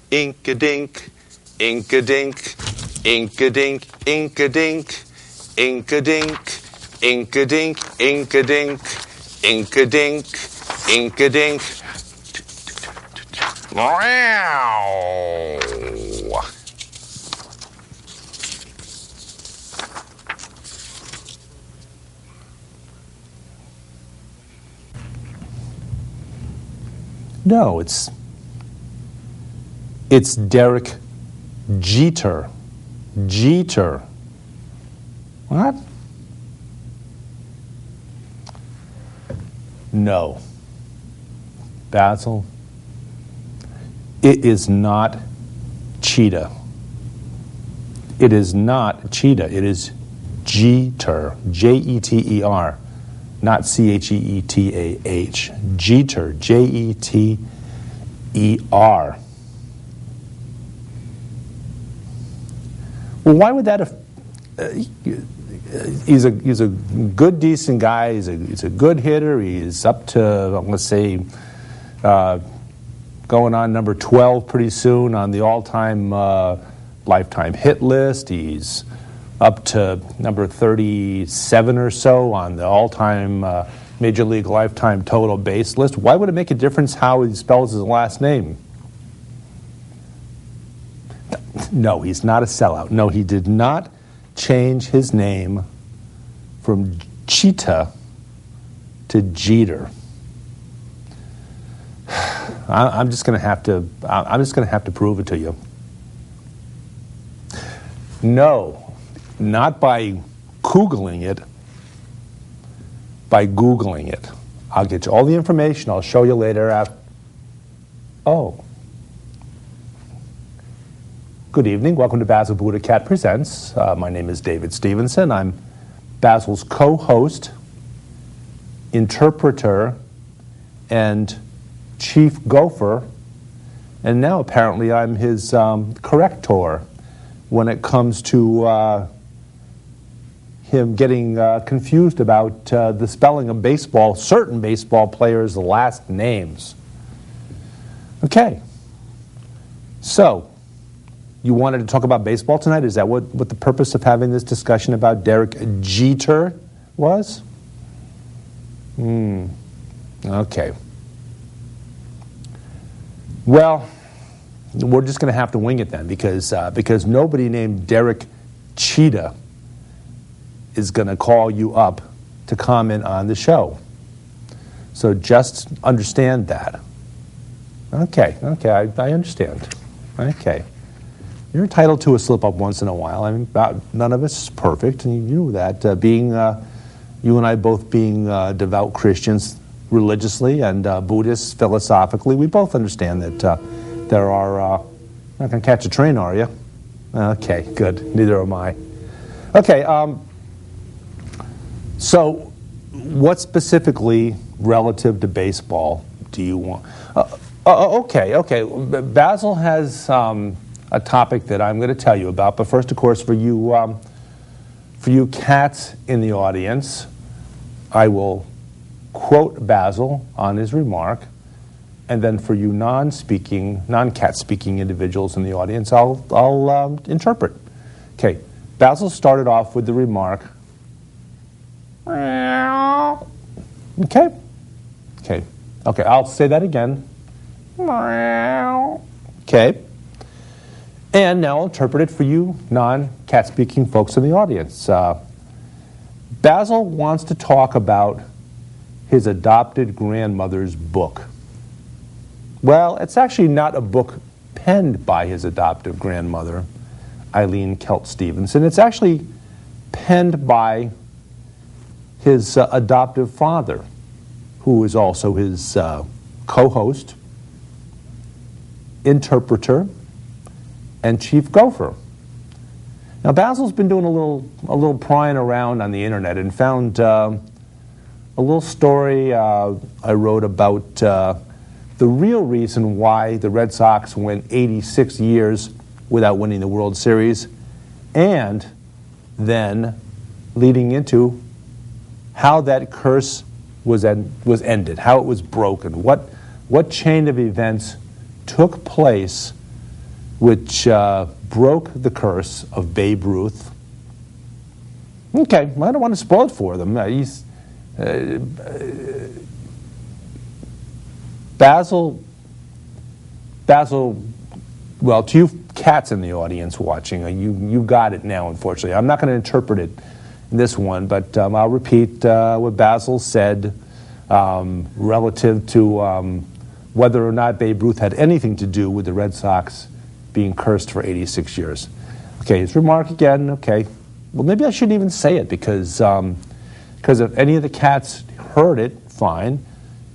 Ink-a-dink, ink-a-dink, ink-a-dink, ink-a-dink, ink-a-dink, ink-a-dink, ink-a-dink, ink-a-dink, ink-a-dink. Wow! No, it's Derek Jeter. Jeter. What? No. Basil, it is not cheetah. It is not cheetah. It is Jeter. Jeter. Not Cheetah. Jeter. Jeter. Well, why would that have... he's a good, decent guy. He's a good hitter. He's up to, let's say, going on number 12 pretty soon on the all-time lifetime hit list. He's up to number 37 or so on the all-time Major League lifetime total base list. Why would it make a difference how he spells his last name? No, he's not a sellout. No, he did not change his name from Cheetah to Jeter. I'm just going to have to prove it to you. No. Not by Googling it, by Googling it. I'll get you all the information. I'll show you later. Oh. Good evening. Welcome to Basil BuddhaCat Presents. My name is David Stevenson. I'm Basil's co-host, interpreter, and chief gopher. And now apparently I'm his corrector when it comes to him getting confused about the spelling of baseball, certain baseball players' last names. Okay. So, you wanted to talk about baseball tonight? Is that what the purpose of having this discussion about Derek Jeter was? Okay. Well, we're just going to have to wing it then because nobody named Derek Cheetah is going to call you up to comment on the show. So just understand that. Okay, I understand. Okay. You're entitled to a slip-up once in a while. I mean, none of us is perfect, and you knew that. You and I both being devout Christians religiously and Buddhists philosophically, we both understand that there are... not going to catch a train, are you? Okay, good. Neither am I. Okay, so what specifically relative to baseball do you want? Okay. Basil has a topic that I'm going to tell you about, but first, of course, for you cats in the audience, I will quote Basil on his remark, and then for you non-cat speaking individuals in the audience, I'll interpret. Okay, Basil started off with the remark. Okay. I'll say that again. Okay. And now I'll interpret it for you non-cat speaking folks in the audience. Basil wants to talk about his adopted grandmother's book. Well, it's actually not a book penned by his adoptive grandmother, Eileen Kelt Stevenson. It's actually penned by his adoptive father, who is also his co-host, interpreter, and chief gopher. Now, Basil's been doing a little prying around on the internet and found a little story I wrote about the real reason why the Red Sox went 86 years without winning the World Series, and then leading into how that curse was ended, how it was broken, what chain of events took place which broke the curse of Babe Ruth. Okay, I don't want to spoil it for them. Basil, well, to you cats in the audience watching, you got it now, unfortunately. I'm not going to interpret it in this one, but I'll repeat what Basil said relative to whether or not Babe Ruth had anything to do with the Red Sox being cursed for 86 years. Okay, his remark again, okay. Well, maybe I shouldn't even say it because if any of the cats heard it, fine.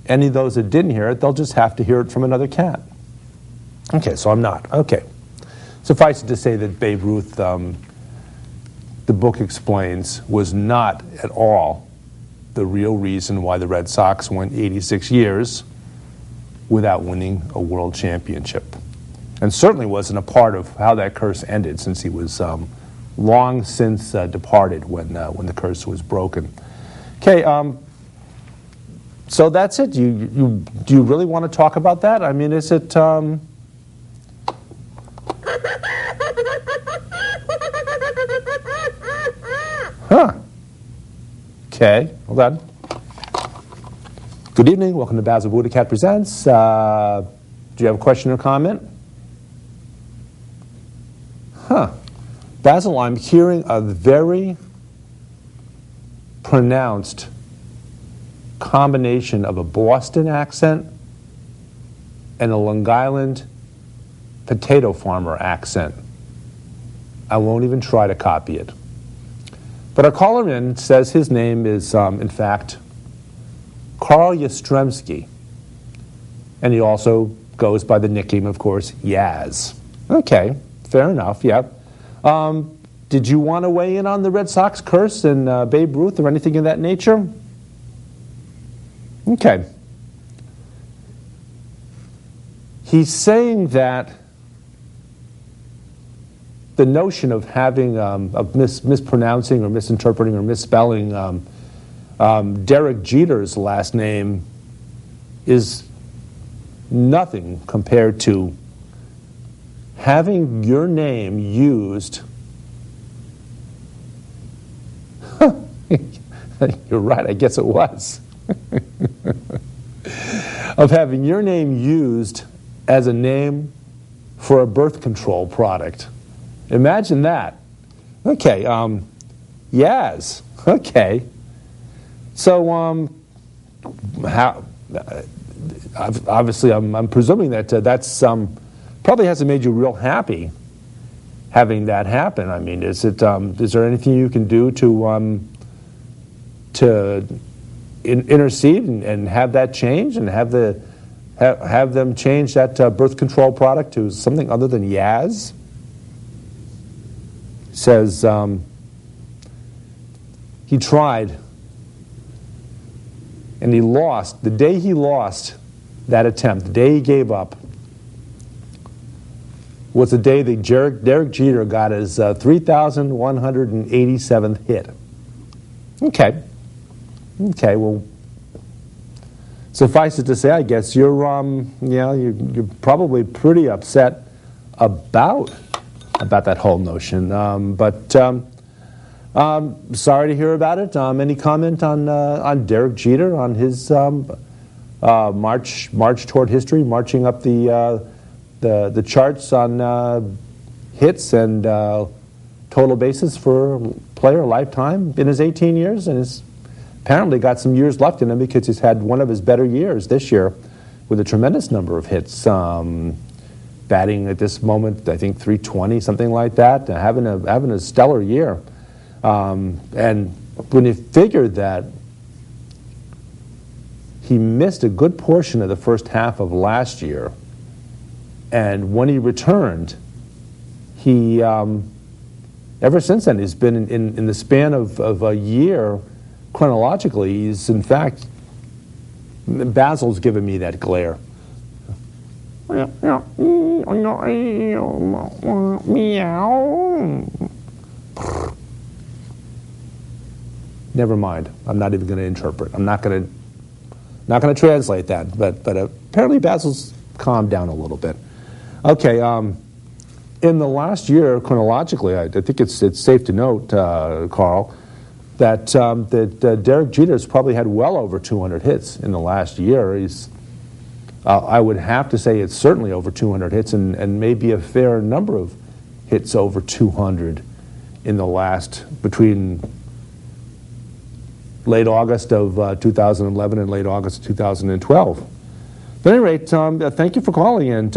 Any of those that didn't hear it, they'll just have to hear it from another cat. Okay, so I'm not. Okay. Suffice it to say that Babe Ruth, the book explains, was not at all the real reason why the Red Sox went 86 years without winning a world championship. And certainly wasn't a part of how that curse ended, since he was long since departed when the curse was broken. Okay, so that's it. Do you really want to talk about that? I mean, is it... Huh. Okay, hold on. Good evening. Welcome to Basil BuddhaCat Presents. Do you have a question or comment? Huh. Basil, I'm hearing a very pronounced combination of a Boston accent and a Long Island potato farmer accent. I won't even try to copy it. But our caller in says his name is, in fact, Carl Yastrzemski. And he also goes by the nickname, of course, Yaz. Okay, fair enough, yeah. Did you want to weigh in on the Red Sox curse and Babe Ruth or anything of that nature? Okay. He's saying that the notion of having, of mispronouncing or misinterpreting or misspelling Derek Jeter's last name is nothing compared to having your name used. You're right, I guess it was. Of having your name used as a name for a birth control product. Imagine that. Okay, Yaz. Okay. So, how? Obviously, I'm presuming that that's probably hasn't made you real happy having that happen. I mean, is there anything you can do to intercede and have that change and have them change that birth control product to something other than Yaz? Says he tried and he lost. The day he lost that attempt, the day he gave up, was the day that Derek Jeter got his 3,187th hit. Okay. Okay, well, suffice it to say, I guess you're probably pretty upset about that whole notion. Sorry to hear about it. Any comment on Derek Jeter, on his march toward history, marching up the charts on hits and total bases for player lifetime in his 18 years, and he's apparently got some years left in him because he's had one of his better years this year with a tremendous number of hits. Batting at this moment, I think 320, something like that, having a stellar year. And when you figure that he missed a good portion of the first half of last year, and when he returned, he ever since then he's been in the span of a year chronologically. He's in fact, Basil's given me that glare. Never mind. I'm not even going to interpret. I'm not going to translate that. But apparently Basil's calmed down a little bit. Okay. in the last year, chronologically, I think it's safe to note, Carl, that Derek Jeter's probably had well over 200 hits in the last year. I would have to say it's certainly over 200 hits, and maybe a fair number of hits over 200 in the last, between late August of 2011 and late August of 2012. At any rate, thank you for calling, and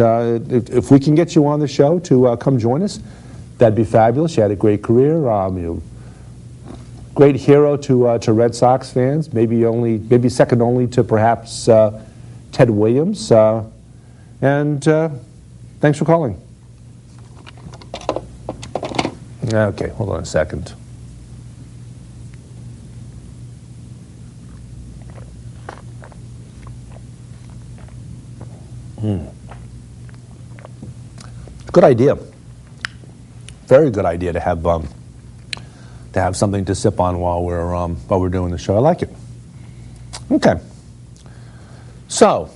if we can get you on the show to come join us, that'd be fabulous. You had a great career, great hero to Red Sox fans, maybe second only to perhaps Ted Williams, and thanks for calling. Okay, hold on a second. Good idea. Very good idea to have something to sip on while we're doing the show. I like it. Okay. So,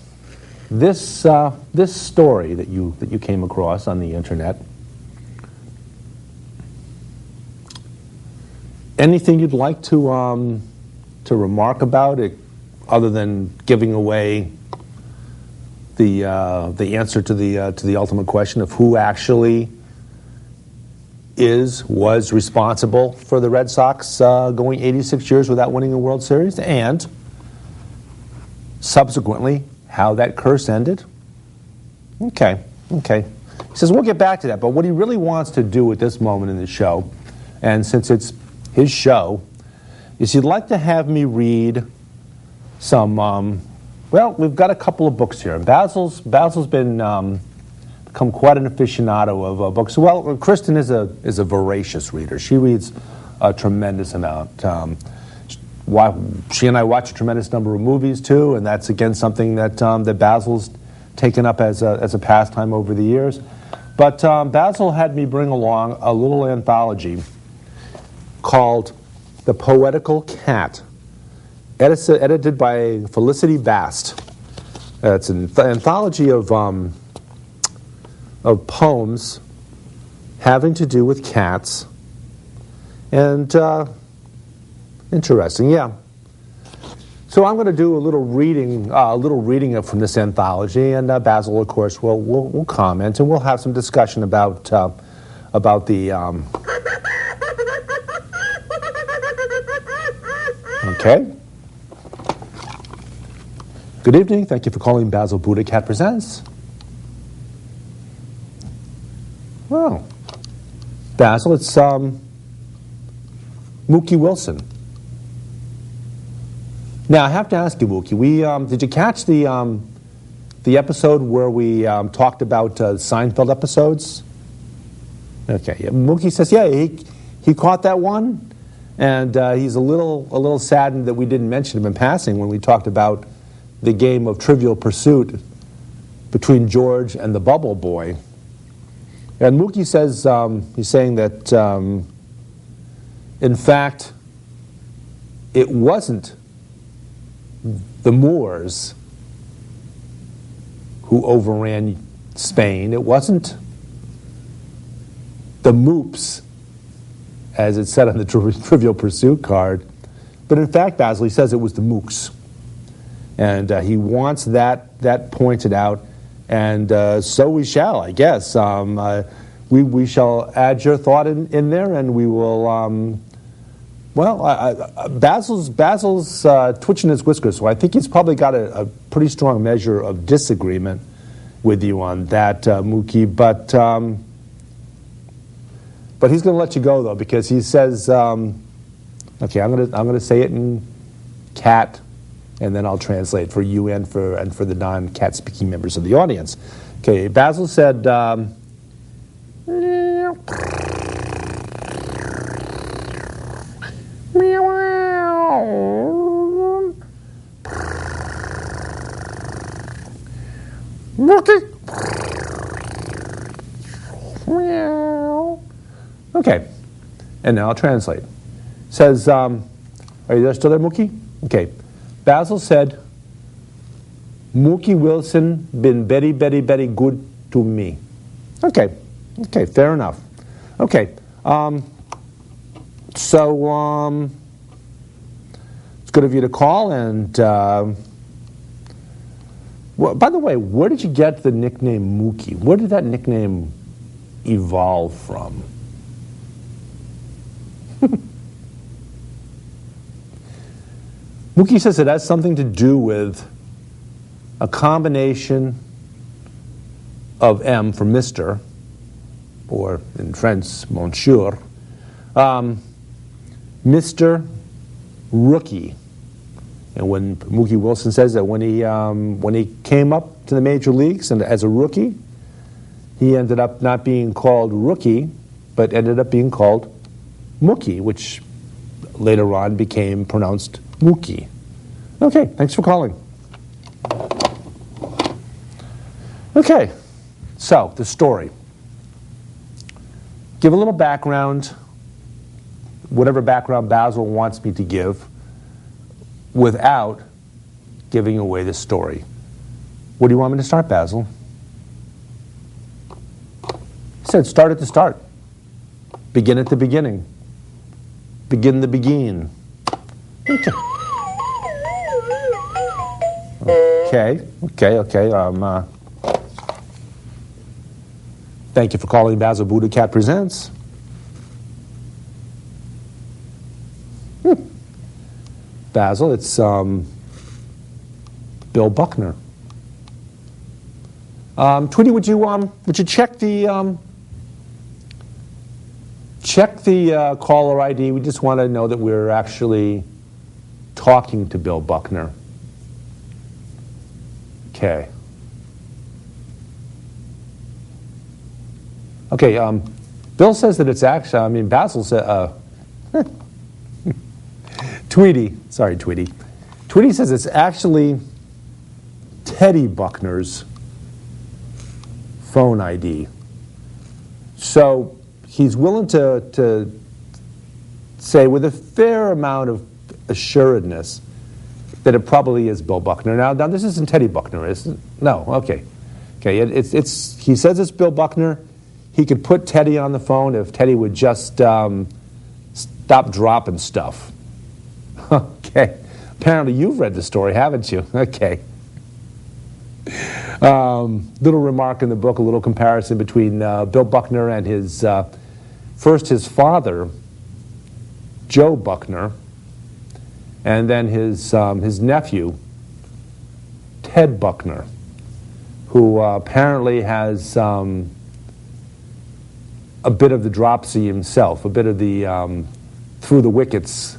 this story that you came across on the internet. Anything you'd like to remark about it, other than giving away the answer to the ultimate question of who actually was responsible for the Red Sox going 86 years without winning the World Series, and subsequently how that curse ended? Okay. He says we'll get back to that, but what he really wants to do at this moment in the show, and since it's his show, is he'd like to have me read some. Well, we've got a couple of books here. Basil's been become quite an aficionado of books. Well, Kristen is a voracious reader. She reads a tremendous amount. She and I watch a tremendous number of movies too, and that's again something that Basil's taken up as a pastime over the years. But Basil had me bring along a little anthology called The Poetical Cat, edited by Felicity Bast. It's an anthology of poems having to do with cats, and interesting, yeah. So I'm going to do a little reading from this anthology, and Basil, of course, will comment, and we'll have some discussion about the. Okay. Good evening. Thank you for calling Basil BuddhaCat Presents. Oh, Basil, it's Mookie Wilson. Now I have to ask you, Mookie, did you catch the episode where we talked about Seinfeld episodes? Okay, yeah. Mookie says, yeah, he caught that one, and he's a little saddened that we didn't mention him in passing when we talked about the game of Trivial Pursuit between George and the Bubble Boy. And Mookie says, he's saying that, in fact, it wasn't the Moors who overran Spain. It wasn't the Moops, as it said on the Trivial Pursuit card. But in fact, Basil, he says it was the Mooks. And he wants that pointed out, and so we shall, I guess. We shall add your thought in there, and we will. Basil's twitching his whiskers, so I think he's probably got a pretty strong measure of disagreement with you on that, Mookie. But he's going to let you go though, because he says, okay, I'm going to say it in cat, and then I'll translate for you and for the non-cat speaking members of the audience. Okay, Basil said. Okay, and now I'll translate. Says, are you still there, Mookie? Okay. Basil said, Mookie Wilson been very, very, very good to me. Okay. Okay, fair enough. Okay, so it's good of you to call, and well, by the way, where did you get the nickname Mookie? Where did that nickname evolve from? Mookie says it has something to do with a combination of M for Mr., or in French, Monsieur, Mr. Rookie. And when Mookie Wilson says that when he came up to the major leagues and as a rookie, he ended up not being called Rookie, but ended up being called Mookie, which later on became pronounced Mookie. Okay, thanks for calling. Okay, so the story. Give a little background, whatever background Basil wants me to give, without giving away the story. Where do you want me to start, Basil? He said start at the start. Begin at the beginning. Begin the begin. Okay. Thank you for calling Basil BuddhaCat Presents. Basil, it's Bill Buckner. Tweety, would you check the caller ID? We just want to know that we're actually talking to Bill Buckner. Okay. Okay. Bill says that it's actually. Basil said. Tweety. Sorry, Tweety. Tweety says it's actually Teddy Buckner's phone ID. So he's willing to say with a fair amount of assuredness that it probably is Bill Buckner. Now this isn't Teddy Buckner, is it? No, okay. Okay, it's he says it's Bill Buckner. He could put Teddy on the phone if Teddy would just stop dropping stuff. Okay. Apparently you've read the story, haven't you? Okay. Little remark in the book, a little comparison between Bill Buckner and his father, Joe Buckner, and then his nephew, Ted Buckner, who apparently has a bit of the dropsy himself, a bit of the through the wickets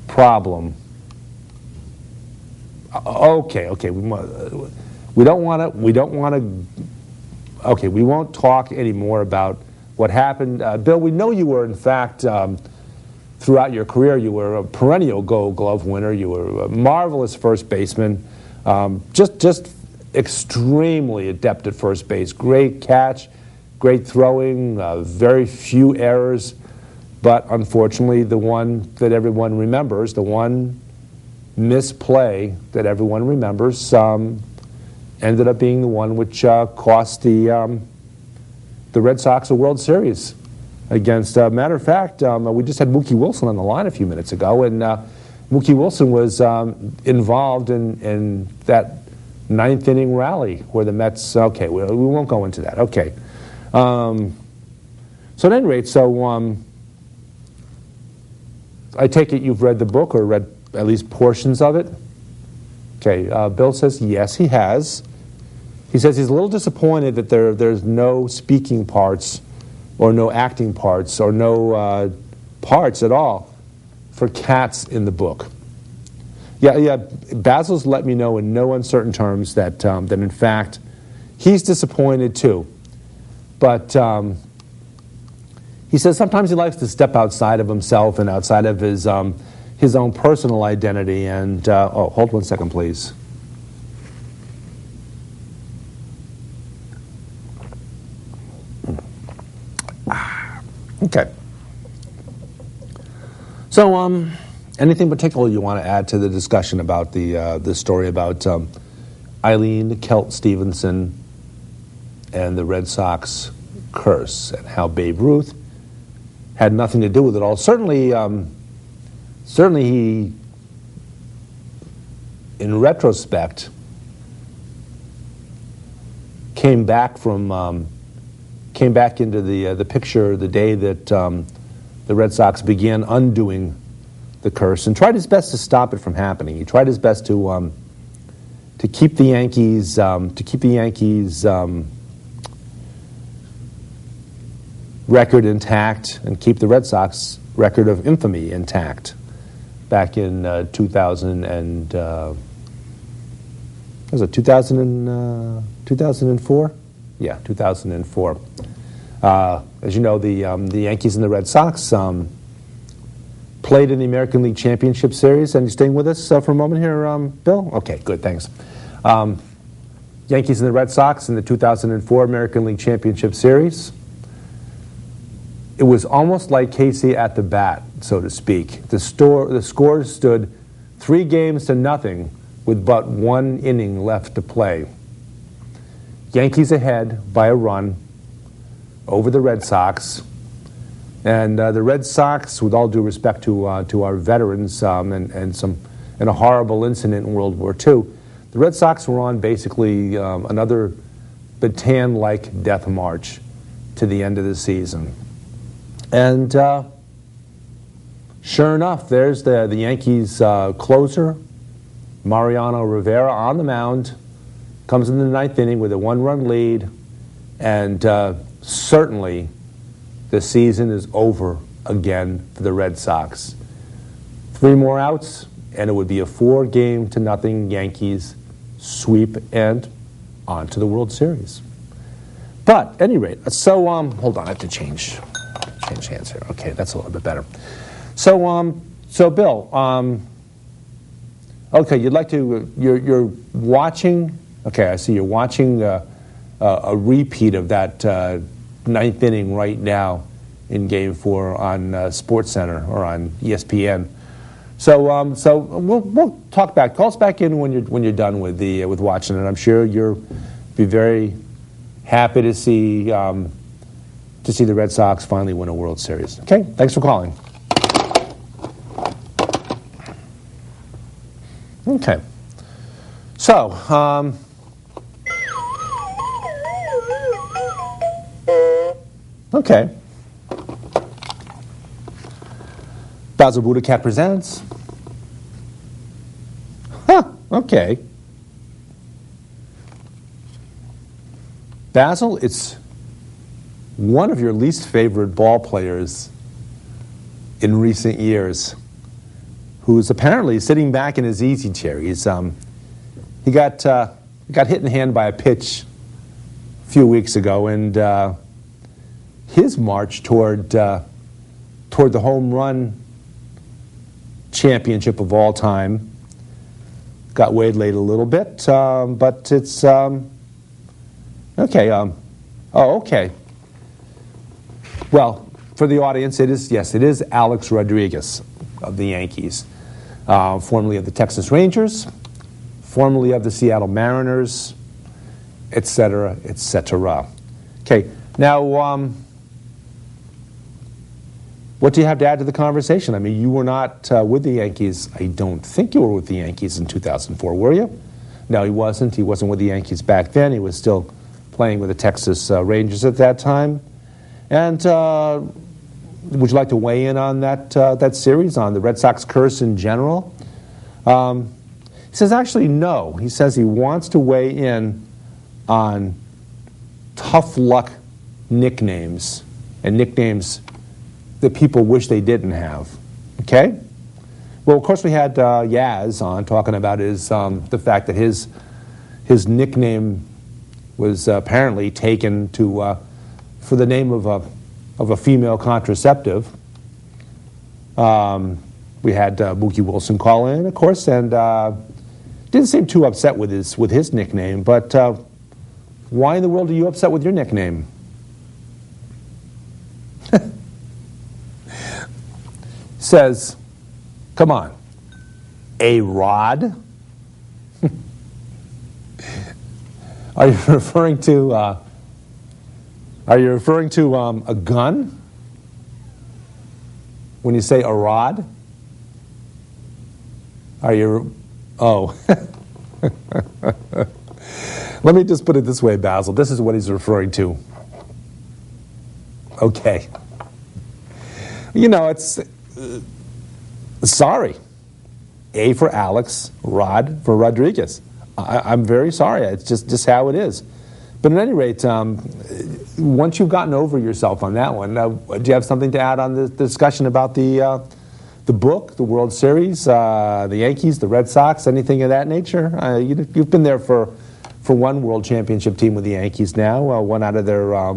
problem. Okay. We don't want to. Okay, we won't talk anymore about what happened. Bill, we know you were, in fact, throughout your career, you were a perennial Gold Glove winner. You were a marvelous first baseman, just extremely adept at first base. Great catch, great throwing, very few errors. But unfortunately, the one that everyone remembers, the one misplay that everyone remembers, ended up being the one which cost the Red Sox a World Series against. Matter of fact, we just had Mookie Wilson on the line a few minutes ago, and Mookie Wilson was involved in that ninth inning rally where the Mets. Okay, we won't go into that. Okay. So at any rate, I take it you've read the book or read at least portions of it. Okay. Bill says yes, he has. He says he's a little disappointed that there's no speaking parts or no acting parts or no parts at all for cats in the book. Yeah. Basil's let me know in no uncertain terms that in fact he's disappointed too. But he says sometimes he likes to step outside of himself and outside of his own personal identity. And hold 1 second, please. Okay. So, anything particular you want to add to the discussion about the story about Eileen Kelt Stevenson and the Red Sox curse and how Babe Ruth had nothing to do with it all. Certainly, certainly he, in retrospect, came back into the picture the day that the Red Sox began undoing the curse and tried his best to stop it from happening. He tried his best to keep the Yankees record intact and keep the Red Sox record of infamy intact. Back in 2004? Yeah, 2004. As you know, the Yankees and the Red Sox played in the American League Championship Series. And you staying with us for a moment here, Bill? Okay, good, thanks. Yankees and the Red Sox in the 2004 American League Championship Series. It was almost like Casey at the bat, so to speak. The scores stood 3-0 with but one inning left to play. Yankees ahead by a run over the Red Sox. And the Red Sox, with all due respect to our veterans and a horrible incident in World War II, the Red Sox were on basically another Bataan-like death march to the end of the season. And sure enough, there's the Yankees closer, Mariano Rivera, on the mound, comes in the 9th inning with a 1-run lead, and certainly the season is over again for the Red Sox. 3 more outs, and it would be a 4-0 Yankees sweep and on to the World Series. But at any rate, so hold on, I have to change hands here. Okay, that's a little bit better. So Bill, okay, you'd like to, you're watching, okay, I see you're watching a repeat of that 9th inning right now in Game 4 on SportsCenter or on ESPN. So we'll talk back. Call us back in when you're done with watching it. I'm sure you'll be very happy to see the Red Sox finally win a World Series. Okay, thanks for calling. Okay, so okay. Basil BuddhaCat presents. Huh, okay. Basil, it's one of your least favorite ball players in recent years, who's apparently sitting back in his easy chair. He got hit in the hand by a pitch a few weeks ago, and his march toward the home run championship of all time got waylaid a little bit, but it's okay. Okay. Well, for the audience, it is Alex Rodriguez of the Yankees, formerly of the Texas Rangers, formerly of the Seattle Mariners, etc., etc. Okay, now what do you have to add to the conversation? I mean, you were not with the Yankees. I don't think you were with the Yankees in 2004, were you? No, he wasn't. He wasn't with the Yankees back then. He was still playing with the Texas Rangers at that time. And would you like to weigh in on that series, on the Red Sox curse in general? He says actually no. He says he wants to weigh in on tough luck nicknames and nicknames that people wish they didn't have. Okay? Well, of course, we had Yaz on talking about the fact that his nickname was apparently taken for the name of a female contraceptive. We had Mookie Wilson call in, of course, and didn't seem too upset with his nickname. But why in the world are you upset with your nickname? Says, come on, a rod? Are you referring to Are you referring to a gun? When you say a rod? Are you... Oh. Let me just put it this way, Basil. This is what he's referring to. Okay. You know, it's... sorry. A for Alex, Rod for Rodriguez. I'm very sorry. It's just how it is. But at any rate, once you've gotten over yourself on that one, do you have something to add on the discussion about the book, the World Series, the Yankees, the Red Sox, anything of that nature? You've been there for one World Championship team with the Yankees now, one out of their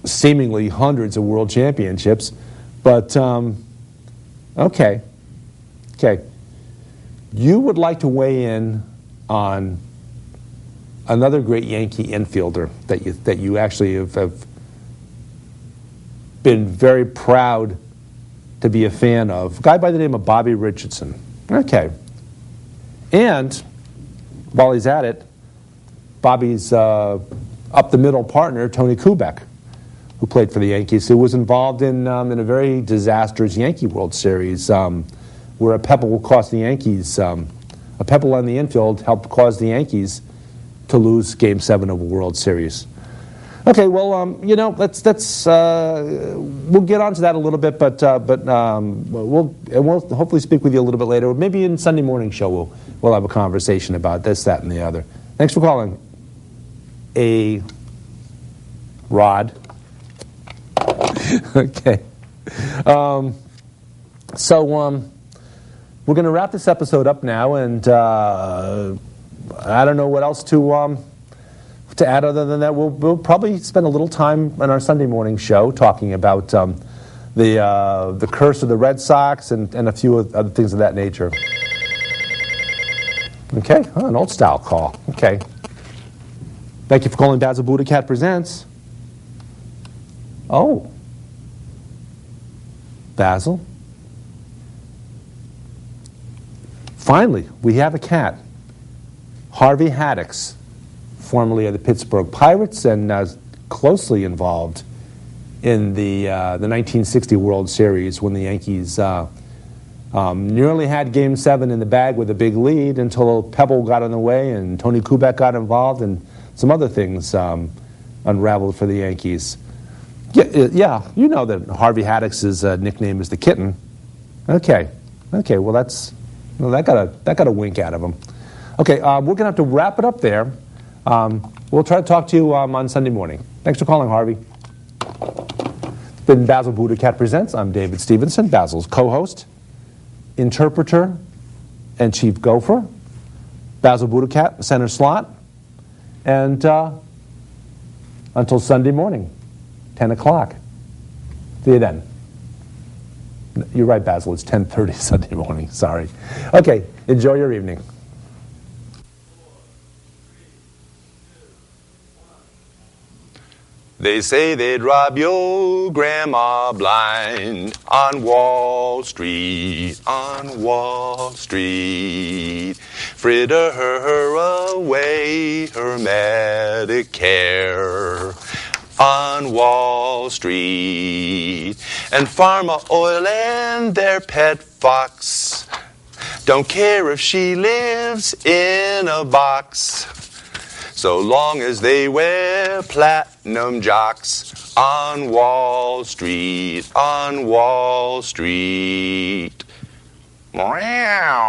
seemingly hundreds of World Championships. But, okay. You would like to weigh in on another great Yankee infielder that you actually have been very proud to be a fan of, a guy by the name of Bobby Richardson. Okay. And while he's at it, Bobby's up-the-middle partner, Tony Kubek, who played for the Yankees, who was involved in a very disastrous Yankee World Series where a pebble cost the Yankees, a pebble on the infield helped cause the Yankees to lose Game 7 of a World Series. Okay, well, you know, let's we'll get onto that a little bit, but we'll hopefully speak with you a little bit later. Maybe in Sunday morning show we'll have a conversation about this, that, and the other. Thanks for calling. A Rod. Okay. So we're going to wrap this episode up now, and I don't know what else to add other than that. We'll probably spend a little time on our Sunday morning show talking about the curse of the Red Sox and a few other things of that nature. Okay, an old style call. Okay. Thank you for calling Basil BuddhaCat Presents. Oh. Basil. Finally, we have a cat. Harvey Haddix, formerly of the Pittsburgh Pirates and closely involved in the 1960 World Series when the Yankees nearly had Game 7 in the bag with a big lead until Pebble got in the way and Tony Kubek got involved and some other things unraveled for the Yankees. Yeah, you know that Harvey Haddix's nickname is the Kitten. Okay, well that got a wink out of him. Okay, we're going to have to wrap it up there. We'll try to talk to you on Sunday morning. Thanks for calling, Harvey. It's been Basil BuddhaCat Presents. I'm David Stevenson, Basil's co-host, interpreter, and chief gopher. Basil BuddhaCat, center slot. And until Sunday morning, 10 o'clock. See you then. You're right, Basil. It's 10:30 Sunday morning. Sorry. Okay, enjoy your evening. They say they'd rob your grandma blind on Wall Street, fritter her away her Medicare on Wall Street. And Pharma Oil and their pet fox don't care if she lives in a box, so long as they wear platinum jocks on Wall Street, Meow.